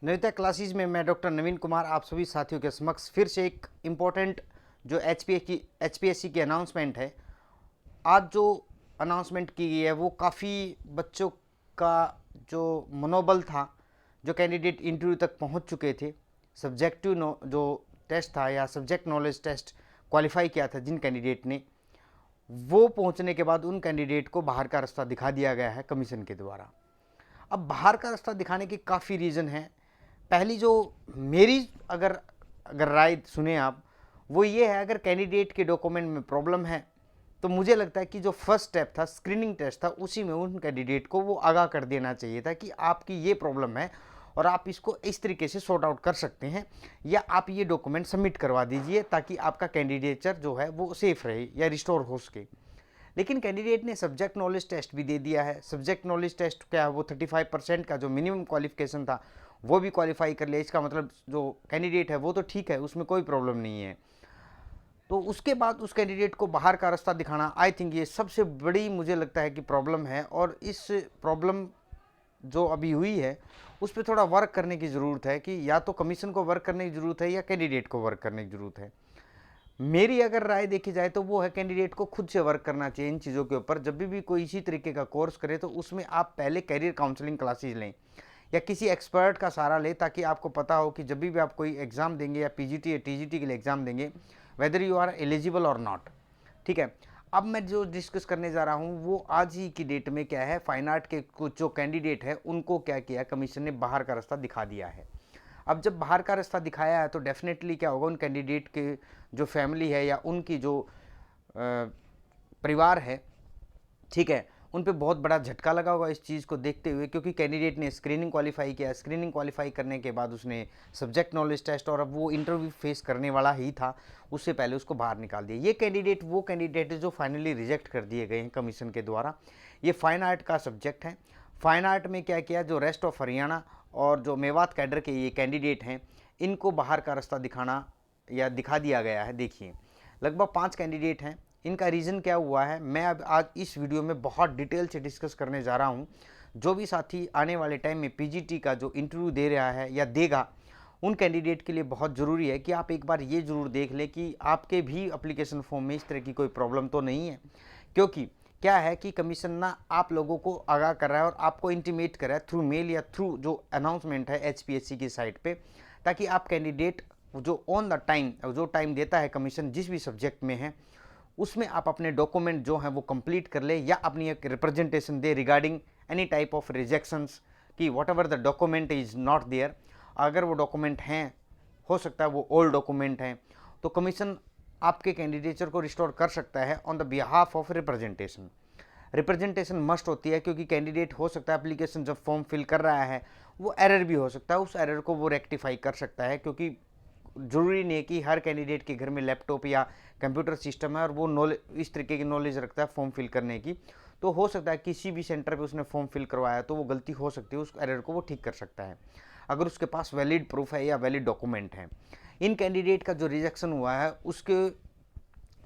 Navita classes में मैं doctor नवीन कुमार आप सभी साथियों के समक्ष फिर से एक इम्पोर्टेंट जो एचपीएससी की अनाउंसमेंट है। आज जो अनाउंसमेंट की गई है वो काफ़ी बच्चों का जो मनोबल था, जो कैंडिडेट इंटरव्यू तक पहुंच चुके थे, सब्जेक्टिव जो टेस्ट था या सब्जेक्ट नॉलेज टेस्ट क्वालिफाई किया था जिन कैंडिडेट ने, वो पहुंचने के बाद उन कैंडिडेट को बाहर का रास्ता दिखा दिया गया है कमीशन के द्वारा। अब बाहर का रास्ता दिखाने के काफ़ी रीज़न हैं। पहली जो मेरी अगर अगर राय सुने आप, वो ये है, अगर कैंडिडेट के डॉक्यूमेंट में प्रॉब्लम है तो मुझे लगता है कि जो फर्स्ट स्टेप था, स्क्रीनिंग टेस्ट था, उसी में उन कैंडिडेट को वो आगाह कर देना चाहिए था कि आपकी ये प्रॉब्लम है और आप इसको इस तरीके से सॉर्ट आउट कर सकते हैं, या आप ये डॉक्यूमेंट सबमिट करवा दीजिए ताकि आपका कैंडिडेचर जो है वो सेफ रहे या रिस्टोर हो सके। लेकिन कैंडिडेट ने सब्जेक्ट नॉलेज टेस्ट भी दे दिया है। सब्जेक्ट नॉलेज टेस्ट क्या है, वो 35% का जो मिनिमम क्वालिफिकेशन था वो भी क्वालिफाई कर लिया। इसका मतलब जो कैंडिडेट है वो तो ठीक है, उसमें कोई प्रॉब्लम नहीं है। तो उसके बाद उस कैंडिडेट को बाहर का रास्ता दिखाना, आई थिंक ये सबसे बड़ी मुझे लगता है कि प्रॉब्लम है। और इस प्रॉब्लम जो अभी हुई है उस पर थोड़ा वर्क करने की ज़रूरत है कि या तो कमीशन को वर्क करने की ज़रूरत है या कैंडिडेट को वर्क करने की ज़रूरत है। मेरी अगर राय देखी जाए तो वो है, कैंडिडेट को खुद से वर्क करना चाहिए इन चीज़ों के ऊपर। जब भी कोई इसी तरीके का कोर्स करे तो उसमें आप पहले कैरियर काउंसलिंग क्लासेज लें या किसी एक्सपर्ट का सहारा लें, ताकि आपको पता हो कि जब भी आप कोई एग्ज़ाम देंगे या पीजीटी या टीजीटी के लिए एग्ज़ाम देंगे, वेदर यू आर एलिजिबल और नॉट। ठीक है। अब मैं जो डिस्कस करने जा रहा हूँ वो आज ही की डेट में क्या है, फाइन आर्ट के कुछ जो कैंडिडेट है उनको क्या किया, कमीशन ने बाहर का रास्ता दिखा दिया है। अब जब बाहर का रास्ता दिखाया है तो डेफिनेटली क्या होगा, उन कैंडिडेट के जो फैमिली है या उनकी जो परिवार है, ठीक है, उन पे बहुत बड़ा झटका लगा होगा इस चीज़ को देखते हुए, क्योंकि कैंडिडेट ने स्क्रीनिंग क्वालिफाई किया। स्क्रीनिंग क्वालिफाई करने के बाद उसने सब्जेक्ट नॉलेज टेस्ट, और अब वो इंटरव्यू फेस करने वाला ही था, उससे पहले उसको बाहर निकाल दिया। ये कैंडिडेट वो कैंडिडेट है जो फाइनली रिजेक्ट कर दिए गए हैं कमीशन के द्वारा। ये फाइन आर्ट का सब्जेक्ट है। फाइन आर्ट में क्या किया, जो रेस्ट ऑफ हरियाणा और जो मेवात कैडर के ये कैंडिडेट हैं, इनको बाहर का रास्ता दिखाना या दिखा दिया गया है। देखिए, लगभग 5 कैंडिडेट हैं। इनका रीज़न क्या हुआ है, मैं अब आज इस वीडियो में बहुत डिटेल से डिस्कस करने जा रहा हूँ। जो भी साथी आने वाले टाइम में पीजीटी का जो इंटरव्यू दे रहा है या देगा, उन कैंडिडेट के लिए बहुत ज़रूरी है कि आप एक बार ये ज़रूर देख लें कि आपके भी एप्लीकेशन फॉर्म में इस तरह की कोई प्रॉब्लम तो नहीं है। क्योंकि क्या है कि कमीशन ना आप लोगों को आगाह कर रहा है और आपको इंटीमेट कर रहा है थ्रू मेल या थ्रू जो अनाउंसमेंट है एचपीएससी की साइट पे, ताकि आप कैंडिडेट जो ऑन द टाइम, जो टाइम देता है कमीशन जिस भी सब्जेक्ट में है, उसमें आप अपने डॉक्यूमेंट जो हैं वो कंप्लीट कर ले या अपनी एक रिप्रेजेंटेशन दे regarding any type of rejections, कि whatever the document is not there. अगर वो डॉक्यूमेंट हैं, हो सकता है वो ओल्ड डॉक्यूमेंट हैं, तो कमीशन आपके कैंडिडेचर को रिस्टोर कर सकता है on the behalf of representation. Representation must होती है, क्योंकि कैंडिडेट हो सकता है एप्लीकेशन जब फॉर्म फिल कर रहा है वो एरर भी हो सकता है, उस एरर को वो रेक्टिफाई कर सकता है। क्योंकि ज़रूरी नहीं है कि हर कैंडिडेट के घर में लैपटॉप या कंप्यूटर सिस्टम है और वो नॉलेज इस तरीके की नॉलेज रखता है फॉर्म फिल करने की। तो हो सकता है किसी भी सेंटर पे उसने फॉर्म फिल करवाया तो वो गलती हो सकती है, उस एरर को वो ठीक कर सकता है अगर उसके पास वैलिड प्रूफ है या वैलिड डॉक्यूमेंट है। इन कैंडिडेट का जो रिजेक्शन हुआ है उसके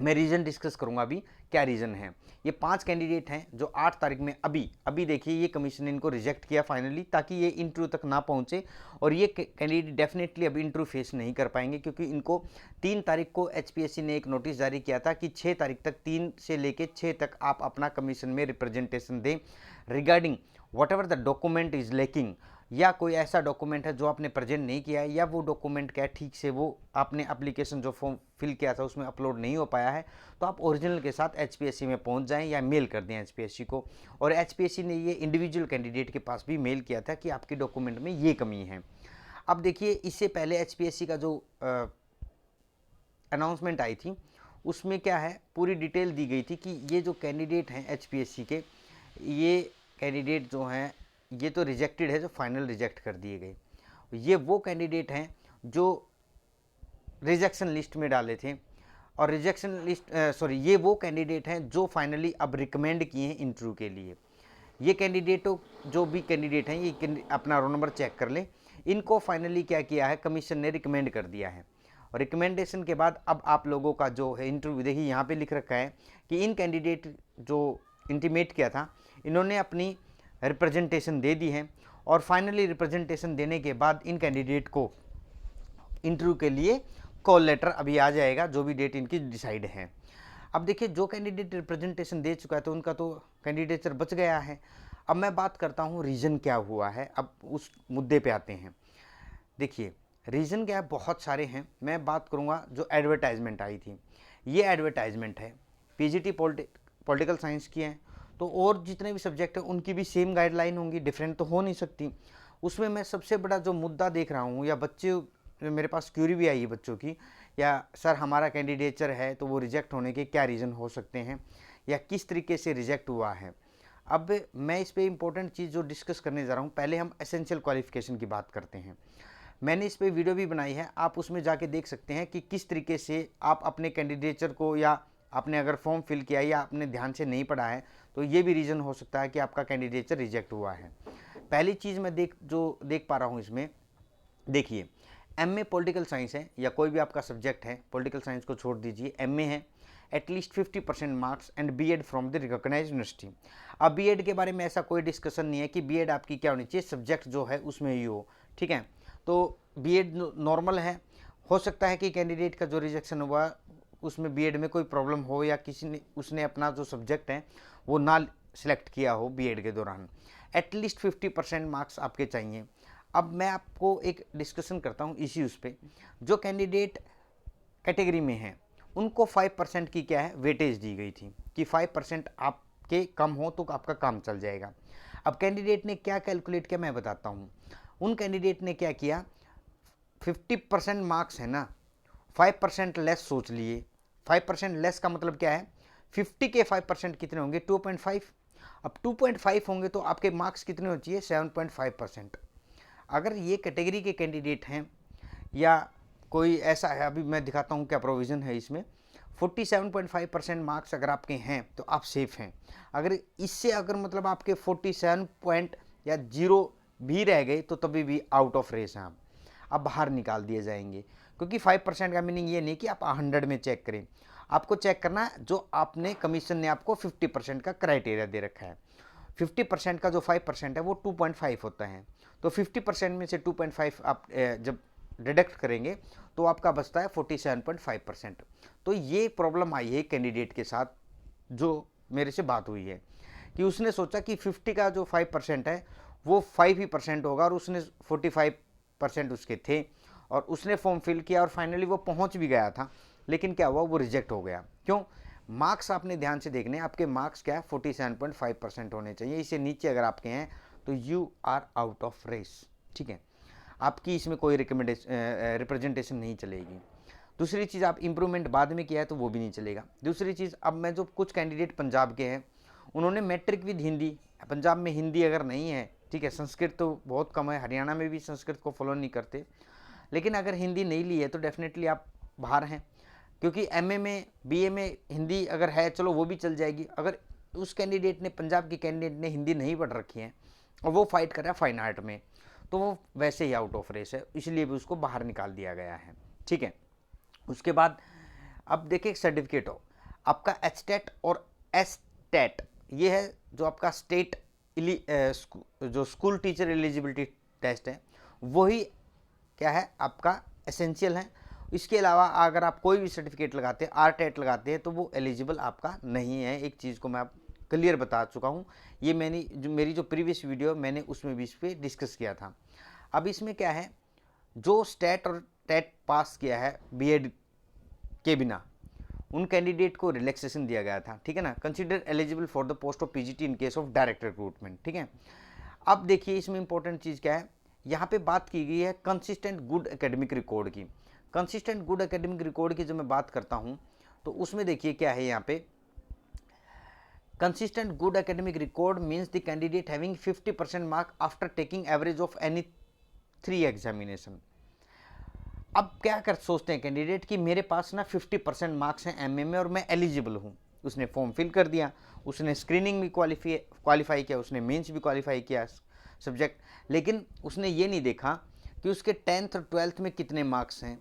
मैं रीज़न डिस्कस करूंगा अभी, क्या रीज़न है। ये 5 कैंडिडेट हैं जो 8 तारीख में अभी देखिए ये कमीशन ने इनको रिजेक्ट किया फाइनली, ताकि ये इंटरव्यू तक ना पहुंचे। और ये कैंडिडेट डेफिनेटली अभी इंटरव्यू फेस नहीं कर पाएंगे, क्योंकि इनको 3 तारीख को एचपीएससी ने एक नोटिस जारी किया था कि 6 तारीख तक, 3 से लेकर 6 तक आप अपना कमीशन में रिप्रेजेंटेशन दें regarding what ever the document is lacking, या कोई ऐसा डॉक्यूमेंट है जो आपने प्रेजेंट नहीं किया है, या वो डॉक्यूमेंट क्या है ठीक से वो आपने एप्लीकेशन जो फॉर्म फिल किया था उसमें अपलोड नहीं हो पाया है, तो आप ओरिजिनल के साथ एचपीएससी में पहुंच जाएं या मेल कर दें एचपीएससी को। और एचपीएससी ने ये इंडिविजुअल कैंडिडेट के पास भी मेल किया था कि आपके डॉक्यूमेंट में ये कमी है। अब देखिए, इससे पहले एचपीएससी का जो अनाउंसमेंट आई थी उसमें क्या है, पूरी डिटेल दी गई थी कि ये जो कैंडिडेट हैं एचपीएससी के, ये कैंडिडेट जो हैं ये तो रिजेक्टेड है, जो फाइनल रिजेक्ट कर दिए गए। ये वो कैंडिडेट हैं जो रिजेक्शन लिस्ट में डाले थे, और रिजेक्शन लिस्ट ये वो कैंडिडेट हैं जो फाइनली अब रिकमेंड किए हैं इंटरव्यू के लिए। ये कैंडिडेटों जो भी कैंडिडेट हैं ये अपना रोल नंबर चेक कर लें, इनको फाइनली क्या किया है, कमीशन ने रिकमेंड कर दिया है। और रिकमेंडेशन के बाद अब आप लोगों का जो है इंटरव्यू, देखिए यहाँ पे लिख रखा है कि इन कैंडिडेट जो इंटीमेट किया था, इन्होंने अपनी रिप्रेजेंटेशन दे दी है और फाइनली रिप्रेजेंटेशन देने के बाद इन कैंडिडेट को इंटरव्यू के लिए कॉल लेटर अभी आ जाएगा, जो भी डेट इनकी डिसाइड है। अब देखिए, जो कैंडिडेट रिप्रेजेंटेशन दे चुका है तो उनका तो कैंडिडेचर बच गया है। अब मैं बात करता हूँ रीज़न क्या हुआ है, अब उस मुद्दे पे आते हैं। देखिए, रीज़न क्या है, बहुत सारे हैं। मैं बात करूँगा जो एडवर्टाइजमेंट आई थी, ये एडवर्टाइजमेंट है पीजीटी पॉलिटिकल साइंस की है, तो और जितने भी सब्जेक्ट हैं उनकी भी सेम गाइडलाइन होंगी, डिफरेंट तो हो नहीं सकती। उसमें मैं सबसे बड़ा जो मुद्दा देख रहा हूँ, या बच्चे मेरे पास क्यूरी भी आई है बच्चों की, या सर हमारा कैंडिडेचर है तो वो रिजेक्ट होने के क्या रीज़न हो सकते हैं, या किस तरीके से रिजेक्ट हुआ है। अब मैं इस पर इम्पोर्टेंट चीज़ जो डिस्कस करने जा रहा हूँ, पहले हम एसेंशियल क्वालिफिकेशन की बात करते हैं। मैंने इस पर वीडियो भी बनाई है, आप उसमें जाके देख सकते हैं कि किस तरीके से आप अपने कैंडिडेचर को, या आपने अगर फॉर्म फिल किया या आपने ध्यान से नहीं पढ़ा है तो ये भी रीज़न हो सकता है कि आपका कैंडिडेचर रिजेक्ट हुआ है। पहली चीज़ मैं देख पा रहा हूँ इसमें, देखिए एमए पॉलिटिकल साइंस है या कोई भी आपका सब्जेक्ट है, पॉलिटिकल साइंस को छोड़ दीजिए, एमए है, at least 50% marks and BEd from the recognise university. अब बीएड के बारे में ऐसा कोई डिस्कशन नहीं है कि बीएड आपकी क्या होनी चाहिए, सब्जेक्ट जो है उसमें ही हो, ठीक है। तो बीएड नॉर्मल है, हो सकता है कि कैंडिडेट का जो रिजेक्शन हुआ उसमें बीएड में कोई प्रॉब्लम हो, या किसी ने उसने अपना जो सब्जेक्ट है वो ना सिलेक्ट किया हो बीएड के दौरान। एटलीस्ट 50% मार्क्स आपके चाहिए। अब मैं आपको एक डिस्कशन करता हूँ इश्यूज़ पे। जो कैंडिडेट कैटेगरी में हैं उनको 5% की क्या है वेटेज दी गई थी कि 5% आपके कम हो तो आपका काम चल जाएगा। अब कैंडिडेट ने क्या कैलकुलेट किया मैं बताता हूँ। उन कैंडिडेट ने क्या किया, 50% मार्क्स है ना, 5% लेस सोच लिए। 5% लेस का मतलब क्या है, 50 के 5% कितने होंगे, 2.5। अब 2.5 होंगे तो आपके मार्क्स कितने हो चाहिए, 7.5%। अगर ये कैटेगरी के कैंडिडेट हैं या कोई ऐसा है, अभी मैं दिखाता हूँ क्या प्रोविज़न है इसमें, 47.5% मार्क्स अगर आपके हैं तो आप सेफ हैं। अगर इससे अगर मतलब आपके 47 पॉइंट या 0 भी रह गए तो तभी भी आउट ऑफ रेस हैं आप बाहर निकाल दिए जाएंगे। क्योंकि 5% का मीनिंग ये नहीं कि आप 100 में चेक करें, आपको चेक करना है जो आपने कमीशन ने आपको 50% का क्राइटेरिया दे रखा है। 50% का जो 5% है वो 2.5 होता है, तो 50% में से 2.5 आप जब डिडक्ट करेंगे तो आपका बचता है 47.5%। तो ये प्रॉब्लम आई है कैंडिडेट के साथ, जो मेरे से बात हुई है कि उसने सोचा कि 50 का जो 5% है वो 5 ही % होगा, और उसने 45% उसके थे और उसने फॉर्म फिल किया और फाइनली वो पहुंच भी गया था, लेकिन क्या हुआ, वो रिजेक्ट हो गया। क्यों? मार्क्स आपने ध्यान से देखने, आपके मार्क्स क्या है 47.5% होने चाहिए, इससे नीचे अगर आपके हैं तो you are out of race, ठीक है, आपकी इसमें कोई रिप्रेजेंटेशन नहीं चलेगी। दूसरी चीज़, आप इम्प्रूवमेंट बाद में किया है तो वो भी नहीं चलेगा। दूसरी चीज़, अब मैं जो कुछ कैंडिडेट पंजाब के हैं उन्होंने मैट्रिक विद हिंदी, पंजाब में हिंदी अगर नहीं है, ठीक है, संस्कृत तो बहुत कम है, हरियाणा में भी संस्कृत को फॉलो नहीं करते, लेकिन अगर हिंदी नहीं ली है तो डेफिनेटली आप बाहर हैं। क्योंकि एमए में, बीए में हिंदी अगर है चलो वो भी चल जाएगी। अगर उस कैंडिडेट ने, पंजाब के कैंडिडेट ने हिंदी नहीं पढ़ रखी है और वो फाइट कर रहा है फाइन आर्ट में, तो वो वैसे ही आउट ऑफ रेस है, इसलिए भी उसको बाहर निकाल दिया गया है, ठीक है। उसके बाद अब देखिए सर्टिफिकेट हो आपका एचटेट और एसटेट, ये है जो आपका स्टेट जो स्कूल टीचर एलिजिबिलिटी टेस्ट है, वही क्या है आपका एसेंशियल है। इसके अलावा अगर आप कोई भी सर्टिफिकेट लगाते हैं, आरटेट लगाते हैं, तो वो एलिजिबल आपका नहीं है। एक चीज़ को मैं आप क्लियर बता चुका हूँ, ये मेरी जो प्रीवियस वीडियो मैंने उसमें भी इस पर डिस्कस किया था। अब इसमें क्या है, जो स्टेट और टेट पास किया है बीएड के बिना, उन कैंडिडेट को रिलैक्सेशन दिया गया था, ठीक है ना, consider eligible for the post of PGT in case of direct recruitment, ठीक है। अब देखिए इसमें इंपॉर्टेंट चीज़ क्या है, यहाँ पे बात की गई है कंसिस्टेंट गुड एकेडमिक रिकॉर्ड की। कंसिस्टेंट गुड एकेडमिक रिकॉर्ड की जब मैं बात करता हूँ तो उसमें देखिए क्या है, यहाँ पे consistent good academic record means the candidate having 50% mark after taking average of any 3 examination. अब क्या कर सोचते हैं कैंडिडेट कि मेरे पास ना 50% मार्क्स हैं एमए में और मैं एलिजिबल हूँ, उसने फॉर्म फिल कर दिया, उसने स्क्रीनिंग भी क्वालिफाई किया, उसने मेंस भी क्वालिफाई किया सब्जेक्ट, लेकिन उसने ये नहीं देखा कि उसके 10th और 12th में कितने मार्क्स हैं,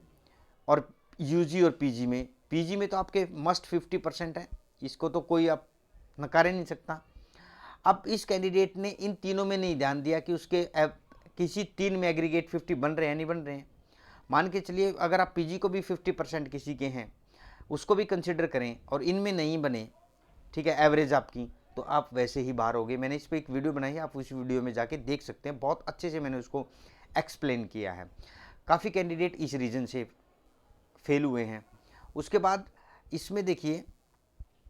और यूजी और पीजी में तो आपके मस्ट 50% है, इसको तो कोई आप नकार ही नहीं सकता। अब इस कैंडिडेट ने इन तीनों में नहीं ध्यान दिया कि उसके किसी 3 में एग्रीगेट 50 बन रहे हैं नहीं बन रहे हैं। मान के चलिए अगर आप पीजी को भी 50% किसी के हैं उसको भी कंसिडर करें और इनमें नहीं बने, ठीक है, एवरेज आपकी, तो आप वैसे ही बाहर हो गए। मैंने इस पर एक वीडियो बनाई है, आप उस वीडियो में जाके देख सकते हैं, बहुत अच्छे से मैंने उसको एक्सप्लेन किया है। काफ़ी कैंडिडेट इस रीज़न से फेल हुए हैं। उसके बाद इसमें देखिए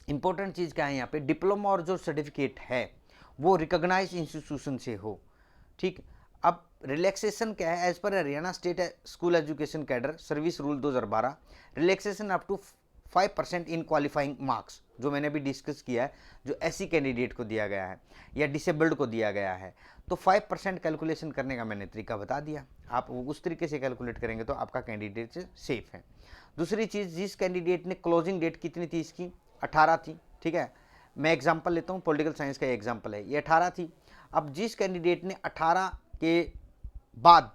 इंपॉर्टेंट चीज़ क्या है यहाँ पे, डिप्लोमा और जो सर्टिफिकेट है वो रिकॉग्नाइज इंस्टीट्यूशन से हो, ठीक। अब रिलैक्सेशन क्या है, एज पर Haryana state school education cadre service rule 2012, relaxation up to 5% in qualifying marks, जो मैंने अभी डिस्कस किया है, जो एससी कैंडिडेट को दिया गया है या डिसेबल्ड को दिया गया है, तो 5% कैलकुलेशन करने का मैंने तरीका बता दिया। आप उस तरीके से कैलकुलेट करेंगे तो आपका कैंडिडेट सेफ है। दूसरी चीज़, जिस कैंडिडेट ने क्लोजिंग डेट कितनी थी इसकी, 18 थी, ठीक है। मैं एग्जांपल लेता हूँ, पॉलिटिकल साइंस का एग्जांपल है, ये 18 थी। अब जिस कैंडिडेट ने 18 के बाद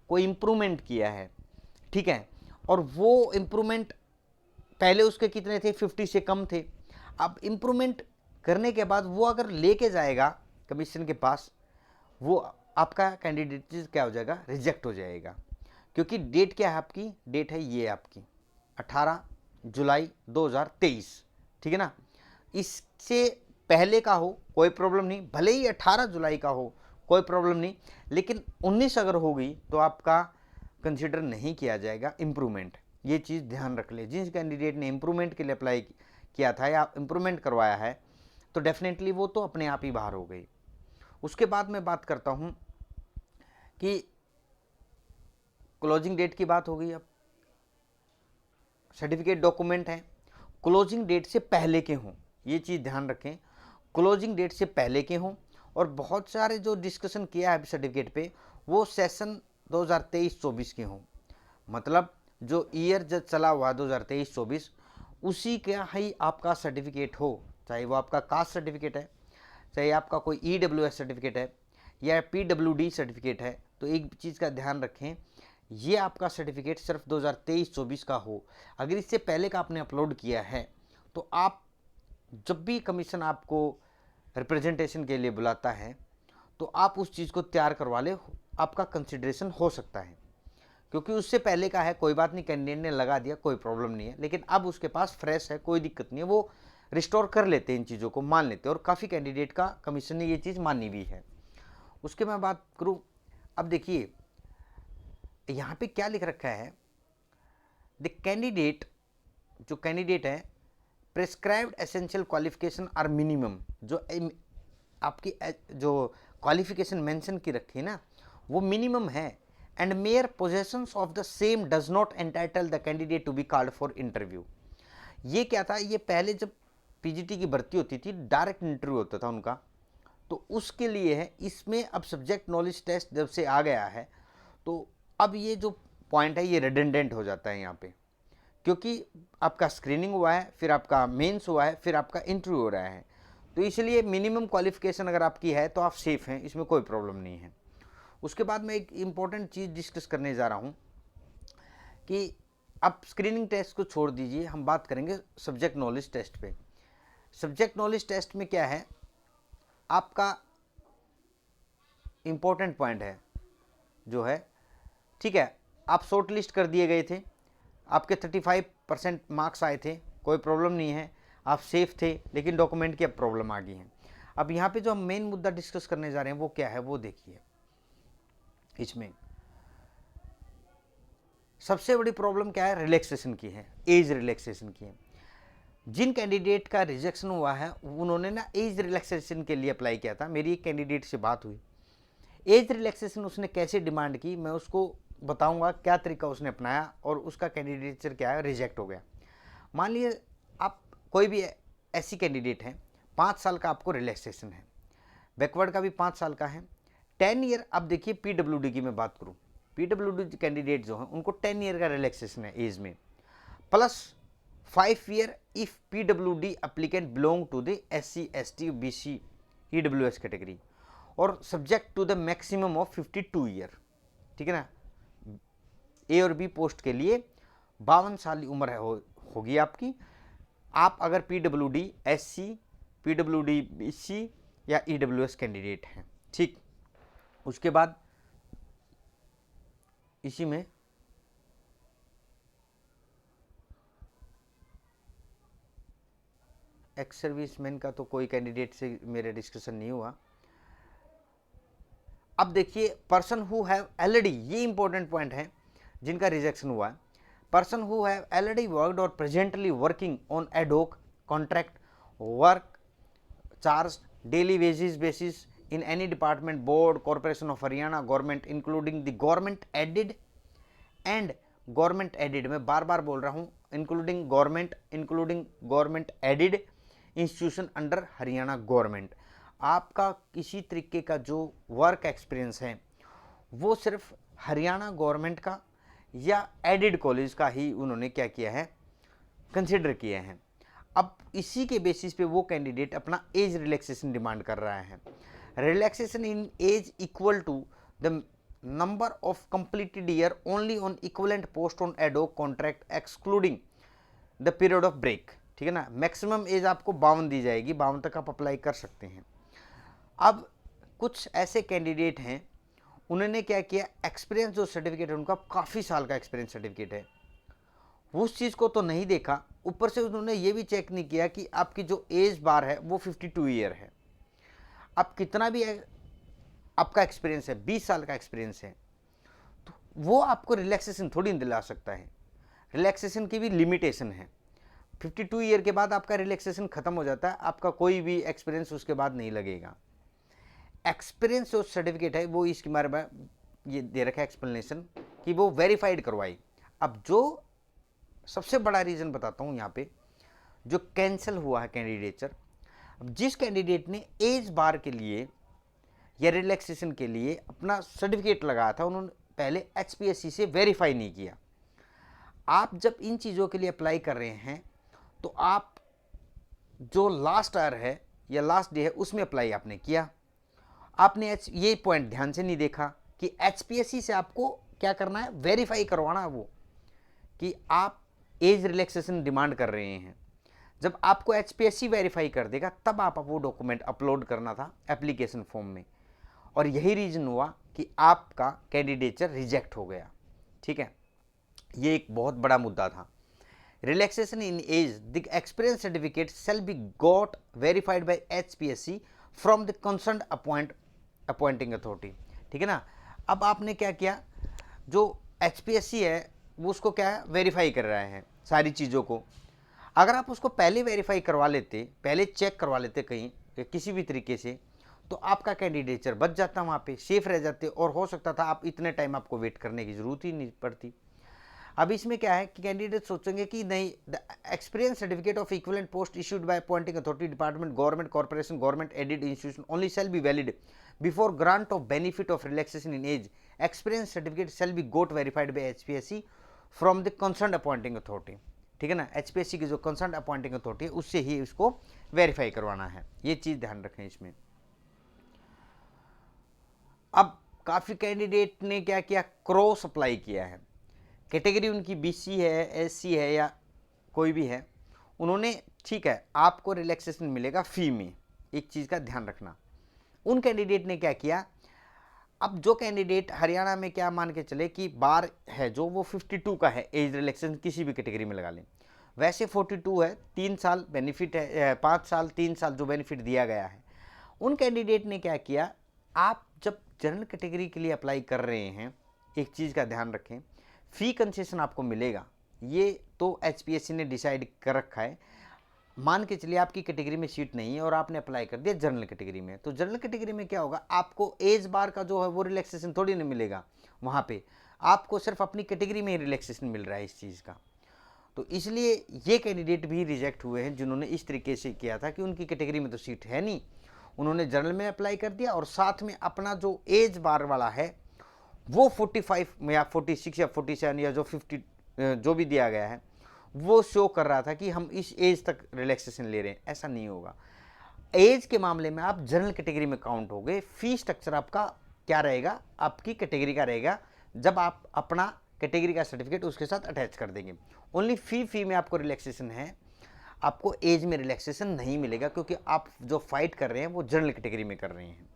कोई इम्प्रूवमेंट किया है, ठीक है, और वो इम्प्रूवमेंट पहले उसके कितने थे, 50 से कम थे, अब इम्प्रूवमेंट करने के बाद वो अगर लेके जाएगा कमीशन के पास, वो आपका कैंडिडेट क्या हो जाएगा, रिजेक्ट हो जाएगा। क्योंकि डेट क्या है आपकी, डेट है ये आपकी 18 जुलाई 2023, ठीक है ना। इससे पहले का हो कोई प्रॉब्लम नहीं, भले ही 18 जुलाई का हो कोई प्रॉब्लम नहीं, लेकिन 19 अगर हो गई तो आपका कंसिडर नहीं किया जाएगा इम्प्रूवमेंट। ये चीज़ ध्यान रख ले, जिस कैंडिडेट ने इम्प्रूवमेंट के लिए अप्लाई किया था या इम्प्रूवमेंट करवाया है तो डेफिनेटली वो तो अपने आप ही बाहर हो गई। उसके बाद मैं बात करता हूँ कि क्लोजिंग डेट की बात हो गई। अब सर्टिफिकेट डॉक्यूमेंट है, क्लोजिंग डेट से पहले के हों, ये चीज़ ध्यान रखें, क्लोजिंग डेट से पहले के हों। और बहुत सारे जो डिस्कशन किया है सर्टिफिकेट पे वो सेशन 2023-24 के हों, मतलब जो ईयर जब चला हुआ 2023-24 उसी का ही आपका सर्टिफिकेट हो, चाहे वो आपका कास्ट सर्टिफिकेट है, चाहे आपका कोई EWS सर्टिफिकेट है या PWD सर्टिफिकेट है। तो एक चीज़ का ध्यान रखें, ये आपका सर्टिफिकेट सिर्फ 2023-24 का हो। अगर इससे पहले का आपने अपलोड किया है तो आप जब भी कमीशन आपको रिप्रेजेंटेशन के लिए बुलाता है तो आप उस चीज़ को तैयार करवा ले, आपका कंसिडरेशन हो सकता है। क्योंकि उससे पहले का है, कोई बात नहीं, कैंडिडेट ने लगा दिया, कोई प्रॉब्लम नहीं है, लेकिन अब उसके पास फ्रेश है, कोई दिक्कत नहीं है, वो रिस्टोर कर लेते हैं, इन चीज़ों को मान लेते हैं। और काफ़ी कैंडिडेट का कमीशन ने ये चीज़ मानी भी है। उसके मैं बात करूँ, अब देखिए यहाँ पे क्या लिख रखा है, द कैंडिडेट, जो कैंडिडेट है, prescribed essential qualification are minimum, जो आपकी जो क्वालिफिकेशन मेंशन की रखी है ना वो मिनिमम है, and mere possessions of the same does not entitle the candidate to be called for interview. ये क्या था, ये पहले जब पीजीटी की भर्ती होती थी डायरेक्ट इंटरव्यू होता था उनका, तो उसके लिए है। इसमें अब सब्जेक्ट नॉलेज टेस्ट जब से आ गया है तो अब ये जो पॉइंट है ये रिडंडेंट हो जाता है यहाँ पे, क्योंकि आपका स्क्रीनिंग हुआ है, फिर आपका मेंस हुआ है, फिर आपका इंटरव्यू हो रहा है, तो इसलिए मिनिमम क्वालिफिकेशन अगर आपकी है तो आप सेफ हैं, इसमें कोई प्रॉब्लम नहीं है। उसके बाद मैं एक इम्पॉर्टेंट चीज़ डिस्कस करने जा रहा हूँ कि आप स्क्रीनिंग टेस्ट को छोड़ दीजिए, हम बात करेंगे सब्जेक्ट नॉलेज टेस्ट पे। सब्जेक्ट नॉलेज टेस्ट में क्या है, आपका इम्पोर्टेंट पॉइंट है जो है, ठीक है, आप शॉर्ट लिस्ट कर दिए गए थे, आपके 35% मार्क्स आए थे, कोई प्रॉब्लम नहीं है, आप सेफ थे, लेकिन डॉक्यूमेंट की अब प्रॉब्लम आ गई है। अब यहाँ पे जो हम मेन मुद्दा डिस्कस करने जा रहे हैं वो क्या है, वो देखिए। इसमें सबसे बड़ी प्रॉब्लम क्या है, रिलैक्सेशन की है, एज रिलैक्सेशन की है। जिन कैंडिडेट का रिजेक्शन हुआ है उन्होंने ना एज रिलैक्सेशन के लिए अप्लाई किया था। मेरी एक कैंडिडेट से बात हुई, एज रिलैक्सेशन उसने कैसे डिमांड की, मैं उसको बताऊंगा क्या तरीका उसने अपनाया और उसका कैंडिडेचर क्या है, रिजेक्ट हो गया। मान लीजिए आप कोई भी ऐसी कैंडिडेट है, 5 साल का आपको रिलैक्सेशन है, बैकवर्ड का भी 5 साल का है, 10 ईयर। अब देखिए PWD की मैं बात करूँ, PWD कैंडिडेट जो हैं उनको 10 ईयर का रिलैक्सेशन है एज में, plus 5 year if PWD applicant belong to the SC ST BC EWS category, और subject to the maximum of 52 year, ठीक है ना। A और B पोस्ट के लिए 52 साल की उम्र होगी आपकी। आप अगर PWD SC PWD BC या EWS कैंडिडेट हैं। ठीक, उसके बाद इसी में एक्स सर्विसमैन का तो कोई कैंडिडेट से मेरा डिस्कशन नहीं हुआ। अब देखिए पर्सन हु हैव ऑलरेडी, ये इंपॉर्टेंट पॉइंट है जिनका रिजेक्शन हुआ है। Person who have already worked और presently working on ad hoc contract work charge daily wages basis in any department, board, corporation of Haryana government including the government aided and government aided, मैं बार बार बोल रहा हूँ including government aided institution under Haryana government. आपका किसी तरीके का जो work experience है वो सिर्फ हरियाणा गवर्नमेंट का या एडिड कॉलेज का ही उन्होंने क्या किया है, कंसिडर किया है। अब इसी के बेसिस पे वो कैंडिडेट अपना एज रिलैक्सेशन डिमांड कर रहा है। Relaxation in age equal to the number of completed year only on equivalent post on ad hoc contract excluding the period of break. ठीक है ना, मैक्सिमम एज आपको 52 दी जाएगी, 52 तक आप अप्लाई कर सकते हैं। अब कुछ ऐसे कैंडिडेट हैं उन्होंने क्या किया, एक्सपीरियंस जो सर्टिफिकेट है उनका काफ़ी साल का एक्सपीरियंस सर्टिफिकेट है, उस चीज़ को तो नहीं देखा, ऊपर से उन्होंने ये भी चेक नहीं किया कि आपकी जो एज बार है वो 52 ईयर है। अब कितना भी आपका एक्सपीरियंस है, 20 साल का एक्सपीरियंस है, तो वो आपको रिलैक्सेशन थोड़ी दिला सकता है। रिलैक्सेशन की भी लिमिटेशन है। 52 ईयर के बाद आपका रिलैक्सेशन खत्म हो जाता है, आपका कोई भी एक्सपीरियंस उसके बाद नहीं लगेगा। एक्सपीरियंस जो सर्टिफिकेट है वो इसके बारे में ये दे रखा है एक्सप्लेनेशन कि वो वेरीफाइड करवाई। अब जो सबसे बड़ा रीज़न बताता हूँ यहाँ पे, जो कैंसिल हुआ है कैंडिडेचर, जिस कैंडिडेट ने एज बार के लिए या रिलैक्सेशन के लिए अपना सर्टिफिकेट लगाया था उन्होंने पहले HPSC से वेरीफाई नहीं किया। आप जब इन चीज़ों के लिए अप्लाई कर रहे हैं तो आप जो लास्ट ईयर है या लास्ट डे है उसमें अप्लाई आपने किया, आपने ये पॉइंट ध्यान से नहीं देखा कि HPSC से आपको क्या करना है, वेरीफाई करवाना है वो कि आप एज रिलैक्सेशन डिमांड कर रहे हैं। जब आपको HPSC वेरीफाई कर देगा तब आप वो डॉक्यूमेंट अपलोड करना था एप्लीकेशन फॉर्म में, और यही रीज़न हुआ कि आपका कैंडिडेचर रिजेक्ट हो गया। ठीक है, ये एक बहुत बड़ा मुद्दा था। Relaxation in age, the experience certificate shall be got verified by HPSC from the concerned appointing authority. ठीक है ना, अब आपने क्या किया, जो HPSC है वो उसको क्या वेरीफाई कर रहा है सारी चीज़ों को। अगर आप उसको पहले वेरीफाई करवा लेते, पहले चेक करवा लेते कहीं किसी भी तरीके से, तो आपका कैंडिडेचर बच जाता, वहाँ पे सेफ रह जाते, और हो सकता था आप इतने टाइम आपको वेट करने की ज़रूरत ही नहीं पड़ती। अब इसमें क्या है कि कैंडिडेट सोचेंगे कि नहीं, the experience certificate of equivalent post issued by appointing authority department government corporation government aided institution only shall be valid before grant of benefit of relaxation in age. Experience certificate shall be got verified by HPSC from the concerned appointing authority. ठीक है ना, HPSC की जो concerned appointing authority है उससे ही इसको verify करवाना है, ये चीज़ ध्यान रखें इसमें। अब काफ़ी कैंडिडेट ने क्या किया, क्रॉस अप्लाई किया है, कैटेगरी उनकी BC है, SC है या कोई भी है, उन्होंने, ठीक है आपको रिलैक्सेशन मिलेगा फी में, एक चीज़ का ध्यान रखना। उन कैंडिडेट ने क्या किया, अब जो कैंडिडेट हरियाणा में क्या मान के चले कि बार है जो वो 52 का है, एज रिलैक्सेशन किसी भी कैटेगरी में लगा लें, वैसे 42 है, 3 साल बेनिफिट है, 5 साल 3 साल जो बेनिफिट दिया गया है। उन कैंडिडेट ने क्या किया, आप जब जनरल कैटेगरी के लिए अप्लाई कर रहे हैं, एक चीज़ का ध्यान रखें, फ़ी कंसेशन आपको मिलेगा, ये तो HPSC ने डिसाइड कर रखा है। मान के चलिए आपकी कैटेगरी में सीट नहीं है और आपने अप्लाई कर दिया जनरल कैटेगरी में, तो जनरल कैटेगरी में क्या होगा, आपको एज बार का जो है वो रिलैक्सेशन थोड़ी नहीं मिलेगा, वहाँ पे आपको सिर्फ अपनी कैटेगरी में ही रिलैक्सेशन मिल रहा है इस चीज़ का। तो इसलिए ये कैंडिडेट भी रिजेक्ट हुए हैं जिन्होंने इस तरीके से किया था कि उनकी कैटेगरी में तो सीट है नहीं, उन्होंने जनरल में अप्लाई कर दिया और साथ में अपना जो एज बार वाला है वो 45 या 46 या 47 या जो 50 जो भी दिया गया है वो शो कर रहा था कि हम इस एज तक रिलैक्सेशन ले रहे हैं। ऐसा नहीं होगा, एज के मामले में आप जनरल कैटेगरी में काउंट हो गए। फी स्ट्रक्चर आपका क्या रहेगा, आपकी कैटेगरी का रहेगा, जब आप अपना कैटेगरी का सर्टिफिकेट उसके साथ अटैच कर देंगे, ओनली फी में आपको रिलैक्सेशन है। आपको एज में रिलैक्सेशन नहीं मिलेगा, क्योंकि आप जो फाइट कर रहे हैं वो जनरल कैटेगरी में कर रहे हैं।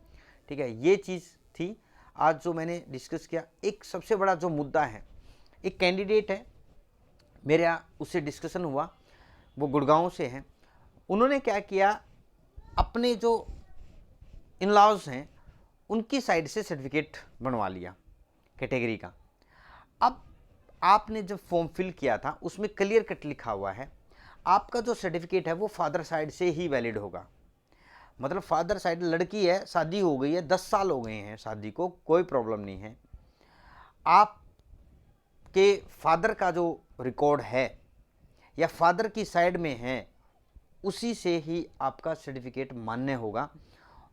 ठीक है, ये चीज़ थी आज जो मैंने डिस्कस किया। एक सबसे बड़ा जो मुद्दा है, एक कैंडिडेट है मेरे यहाँ, उससे डिस्कशन हुआ, वो गुड़गांव से हैं। उन्होंने क्या किया, अपने जो इन लॉज हैं उनकी साइड से सर्टिफिकेट बनवा लिया कैटेगरी का। अब आपने जब फॉर्म फिल किया था उसमें क्लियर कट लिखा हुआ है आपका जो सर्टिफिकेट है वो फादर साइड से ही वैलिड होगा। मतलब फादर साइड लड़की है, शादी हो गई है, 10 साल हो गए हैं शादी को, कोई प्रॉब्लम नहीं है। आपके फादर का जो रिकॉर्ड है या फादर की साइड में है उसी से ही आपका सर्टिफिकेट मान्य होगा।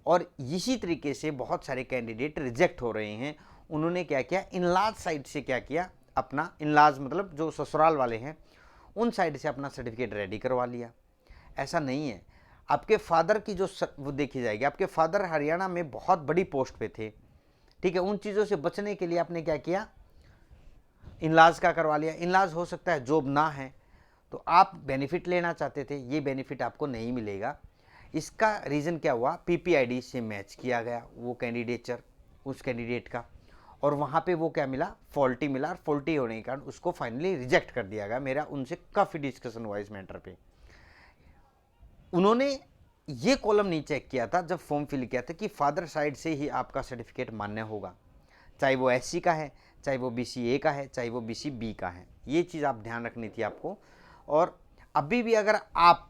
और इसी तरीके से बहुत सारे कैंडिडेट रिजेक्ट हो रहे हैं। उन्होंने क्या किया, इनलाज साइड से क्या किया, अपना इनलाज मतलब जो ससुराल वाले हैं उन साइड से अपना सर्टिफिकेट रेडी करवा लिया। ऐसा नहीं है, आपके फादर की जो वो देखी जाएगी। आपके फादर हरियाणा में बहुत बड़ी पोस्ट पे थे, ठीक है, उन चीज़ों से बचने के लिए आपने क्या किया, इनलाज का करवा लिया। इनलाज हो सकता है जॉब ना है, तो आप बेनिफिट लेना चाहते थे, ये बेनिफिट आपको नहीं मिलेगा। इसका रीज़न क्या हुआ, पीपीआईडी से मैच किया गया वो कैंडिडेचर उस कैंडिडेट का, और वहाँ पे वो क्या मिला, फॉल्टी मिला, और फॉल्टी होने के कारण उसको फाइनली रिजेक्ट कर दिया गया। मेरा उनसे काफ़ी डिस्कशन हुआ इस मैटर पे। उन्होंने ये कॉलम नहीं चेक किया था जब फॉर्म फिल किया था कि फादर साइड से ही आपका सर्टिफिकेट मान्य होगा, चाहे वो एससी का है, चाहे वो बीसीए का है, चाहे वो बीसीबी का है। ये चीज़ आप ध्यान रखनी थी आपको। और अभी भी अगर आप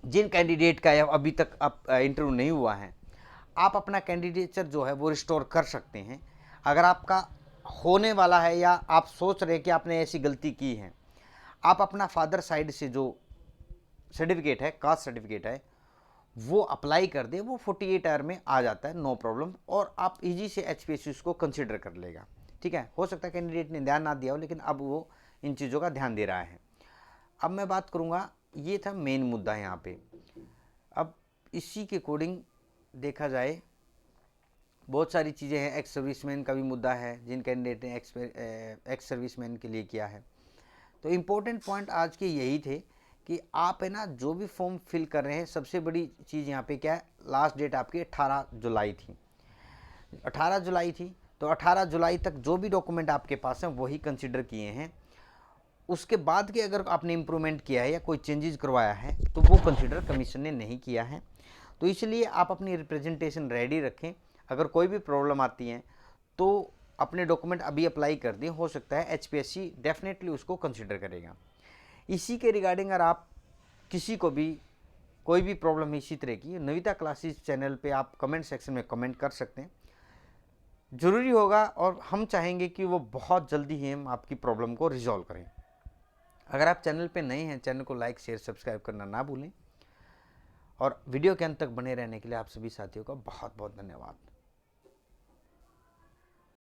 जिन कैंडिडेट का अभी तक आप इंटरव्यू नहीं हुआ है, आप अपना कैंडिडेचर जो है वो रिस्टोर कर सकते हैं। अगर आपका होने वाला है या आप सोच रहे कि आपने ऐसी गलती की है, आप अपना फादर साइड से जो सर्टिफिकेट है, कास्ट सर्टिफिकेट है, वो अप्लाई कर दें। वो 48 आवर में आ जाता है, नो प्रॉब्लम, और आप इजी से एचपीएससी उसको कंसिडर कर लेगा। ठीक है, हो सकता है कैंडिडेट ने ध्यान ना दिया हो, लेकिन अब वो इन चीज़ों का ध्यान दे रहा है। अब मैं बात करूँगा, ये था मेन मुद्दा यहाँ पे। अब इसी के अकॉर्डिंग देखा जाए, बहुत सारी चीज़ें हैं। एक्स सर्विसमैन का भी मुद्दा है, जिन कैंडिडेट ने एक्स सर्विसमैन के लिए किया है। तो इम्पोर्टेंट पॉइंट आज के यही थे कि आप है ना, जो भी फॉर्म फिल कर रहे हैं, सबसे बड़ी चीज़ यहाँ पे क्या है, लास्ट डेट आपकी 18 जुलाई थी। 18 जुलाई थी, तो 18 जुलाई तक जो भी डॉक्यूमेंट आपके पास हैं वही कंसिडर किए हैं। उसके बाद के अगर आपने इम्प्रूवमेंट किया है या कोई चेंजेस करवाया है तो वो कंसिडर कमीशन ने नहीं किया है। तो इसलिए आप अपनी रिप्रेजेंटेशन रेडी रखें। अगर कोई भी प्रॉब्लम आती है तो अपने डॉक्यूमेंट अभी अप्लाई कर दें, हो सकता है एचपीएससी डेफिनेटली उसको कंसिडर करेगा। इसी के रिगार्डिंग अगर आप किसी को भी कोई भी प्रॉब्लम है इसी तरह की, नविता क्लासेस चैनल पे आप कमेंट सेक्शन में कमेंट कर सकते हैं, ज़रूरी होगा, और हम चाहेंगे कि वो बहुत जल्दी ही हम आपकी प्रॉब्लम को रिजॉल्व करें। अगर आप चैनल पे नए हैं, चैनल को लाइक शेयर सब्सक्राइब करना ना भूलें, और वीडियो के अंत तक बने रहने के लिए आप सभी साथियों का बहुत बहुत धन्यवाद।